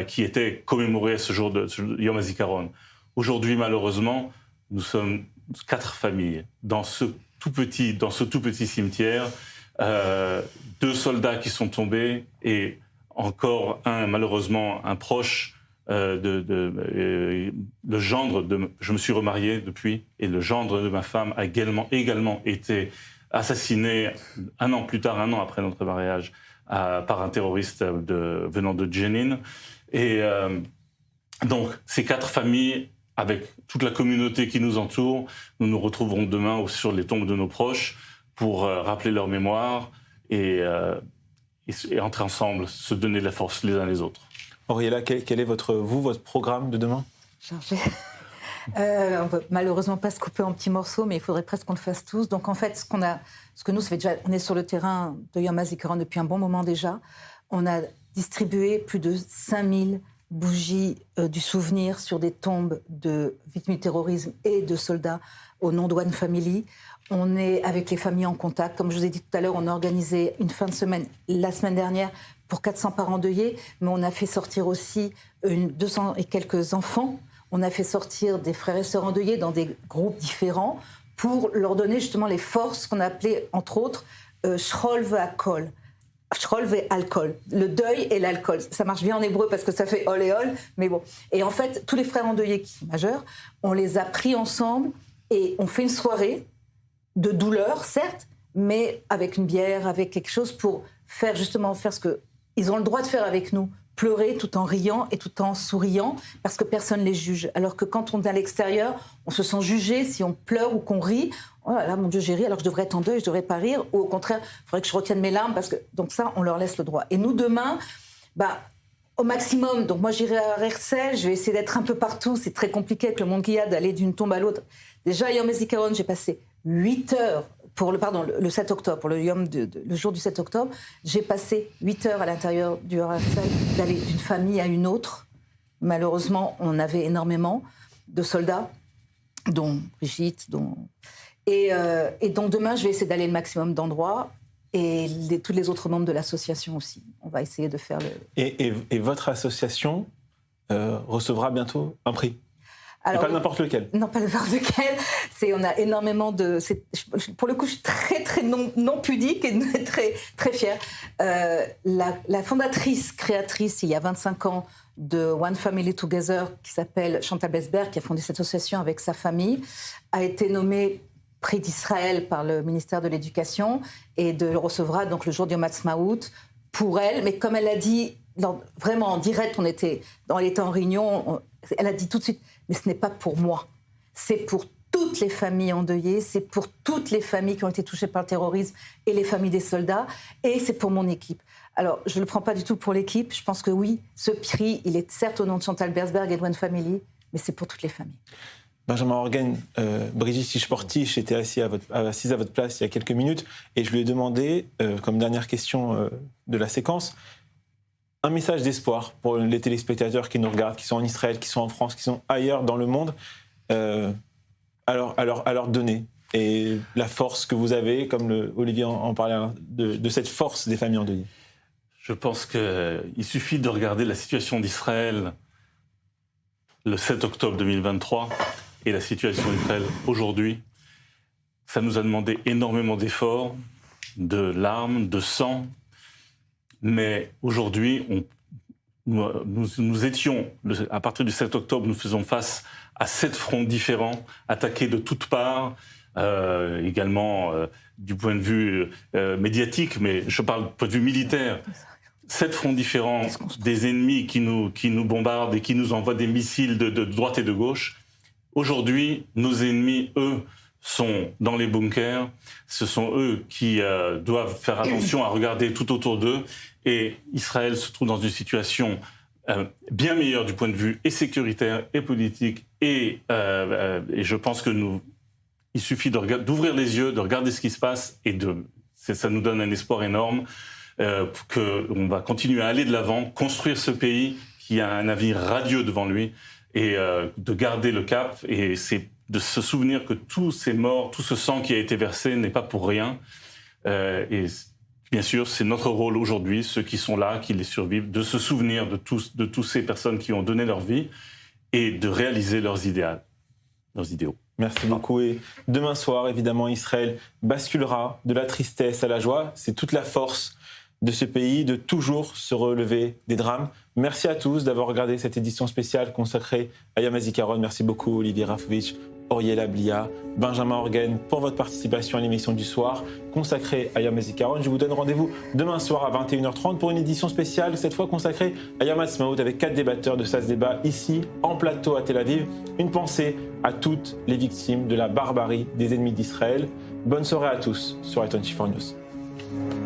qui était commémorée à ce jour de Yom HaZikaron. Aujourd'hui, malheureusement, nous sommes 4 familles dans ce tout petit cimetière. 2 soldats qui sont tombés et encore malheureusement un proche, le gendre de... Je me suis remarié depuis et le gendre de ma femme a également été assassiné un an après notre mariage par un terroriste venant de Jenin. Et donc ces 4 familles, avec toute la communauté qui nous entoure, nous nous retrouverons demain sur les tombes de nos proches pour rappeler leur mémoire et entrer ensemble, se donner de la force les uns les autres.
Auriella, quel est votre programme de demain?
Chargé. On ne peut malheureusement pas se couper en petits morceaux, mais il faudrait presque qu'on le fasse tous. Donc en fait, on est sur le terrain de Yom HaZikaron depuis un bon moment déjà. On a distribué plus de 5000 bougies du souvenir sur des tombes de victimes du terrorisme et de soldats au nom de One Family. On est avec les familles en contact. Comme je vous ai dit tout à l'heure, on a organisé une fin de semaine, la semaine dernière, pour 400 parents endeuillés, mais on a fait sortir aussi 200 et quelques enfants. On a fait sortir des frères et sœurs endeuillés dans des groupes différents pour leur donner justement les forces qu'on a appelées, entre autres, Shrol ve'alkol. Shrol ve'alkol. Le deuil et l'alcool. Ça marche bien en hébreu parce que ça fait ol et ol, mais bon. Et en fait, tous les frères endeuillés qui sont majeurs, on les a pris ensemble et on fait une soirée de douleur, certes, mais avec une bière, avec quelque chose pour faire ce qu'ils ont le droit de faire avec nous. Pleurer tout en riant et tout en souriant parce que personne ne les juge. Alors que quand on est à l'extérieur, on se sent jugé si on pleure ou qu'on rit. Oh là là, mon Dieu, j'ai ri alors que je devrais être en deuil, je devrais pas rire. Ou au contraire, il faudrait que je retienne mes larmes parce que... Donc ça, on leur laisse le droit. Et nous, demain, au maximum, donc moi j'irai à Herzl, je vais essayer d'être un peu partout. C'est très compliqué avec le monde qu'il y a d'aller d'une tombe à l'autre. Déjà, à Yom HaZikaron, j'ai passé 8 heures le 7 octobre, pour le jour du 7 octobre, j'ai passé 8 heures à l'intérieur du Herzl, d'aller d'une famille à une autre. Malheureusement, on avait énormément de soldats, dont Brigitte, Et donc demain, je vais essayer d'aller le maximum d'endroits, et tous les autres membres de l'association aussi. On va essayer de faire le...
Et votre association recevra bientôt un prix? Alors, pas n'importe lequel.
Non, pas n'importe lequel. On a énormément de... Pour le coup, je suis très, très non pudique et très, très fière. La fondatrice, créatrice, il y a 25 ans, de One Family Together, qui s'appelle Chantal Besberg, qui a fondé cette association avec sa famille, a été nommée prix d'Israël par le ministère de l'Éducation et le recevra donc le jour du Yom Ha'atzmaut pour elle. Mais comme elle a dit, vraiment en direct, elle était en réunion, elle a dit tout de suite, mais ce n'est pas pour moi, c'est pour toutes les familles endeuillées, c'est pour toutes les familles qui ont été touchées par le terrorisme et les familles des soldats, et c'est pour mon équipe. Alors, je ne le prends pas du tout pour l'équipe, je pense que oui, ce prix, il est certes au nom de Chantal Besberg et de One Family, mais c'est pour toutes les familles.
Benjamin Orgen, Brigitte Tischportich était assise à votre place il y a quelques minutes, et je lui ai demandé, comme dernière question de la séquence, un message d'espoir pour les téléspectateurs qui nous regardent, qui sont en Israël, qui sont en France, qui sont ailleurs dans le monde, à leur donner. Et la force que vous avez, comme Olivier en parlait, de cette force des familles endeuillées.
Je pense qu'il suffit de regarder la situation d'Israël le 7 octobre 2023 et la situation d'Israël aujourd'hui. Ça nous a demandé énormément d'efforts, de larmes, de sang. Mais aujourd'hui, nous étions, à partir du 7 octobre, nous faisons face à 7 fronts différents, attaqués de toutes parts, également du point de vue médiatique, mais je parle du point de vue militaire. 7 fronts différents, des ennemis qui nous bombardent et qui nous envoient des missiles de droite et de gauche. Aujourd'hui, nos ennemis, eux, sont dans les bunkers. Ce sont eux qui doivent faire attention à regarder tout autour d'eux. Et Israël se trouve dans une situation bien meilleure du point de vue et sécuritaire et politique. Et je pense il suffit d'ouvrir les yeux, de regarder ce qui se passe, et ça nous donne un espoir énorme qu'on va continuer à aller de l'avant, construire ce pays qui a un avenir radieux devant lui, et de garder le cap. Et c'est de se souvenir que tous ces morts, tout ce sang qui a été versé n'est pas pour rien. Et bien sûr, c'est notre rôle aujourd'hui, ceux qui sont là, qui les survivent, de se souvenir de toutes ces personnes qui ont donné leur vie et de réaliser leurs idéaux.
Merci beaucoup. Et demain soir, évidemment, Israël basculera de la tristesse à la joie. C'est toute la force de ce pays de toujours se relever des drames. Merci à tous d'avoir regardé cette édition spéciale consacrée à Yom HaZikaron. Merci beaucoup Olivier Rafovitch, Auriel Ablia, Benjamin Orgen pour votre participation à l'émission du soir consacrée à Yom HaZikaron. Je vous donne rendez-vous demain soir à 21h30 pour une édition spéciale, cette fois consacrée à Yom HaAtzmaut avec 4 débatteurs de SAS Débat ici en plateau à Tel Aviv. Une pensée à toutes les victimes de la barbarie des ennemis d'Israël. Bonne soirée à tous sur Elton Chifor News.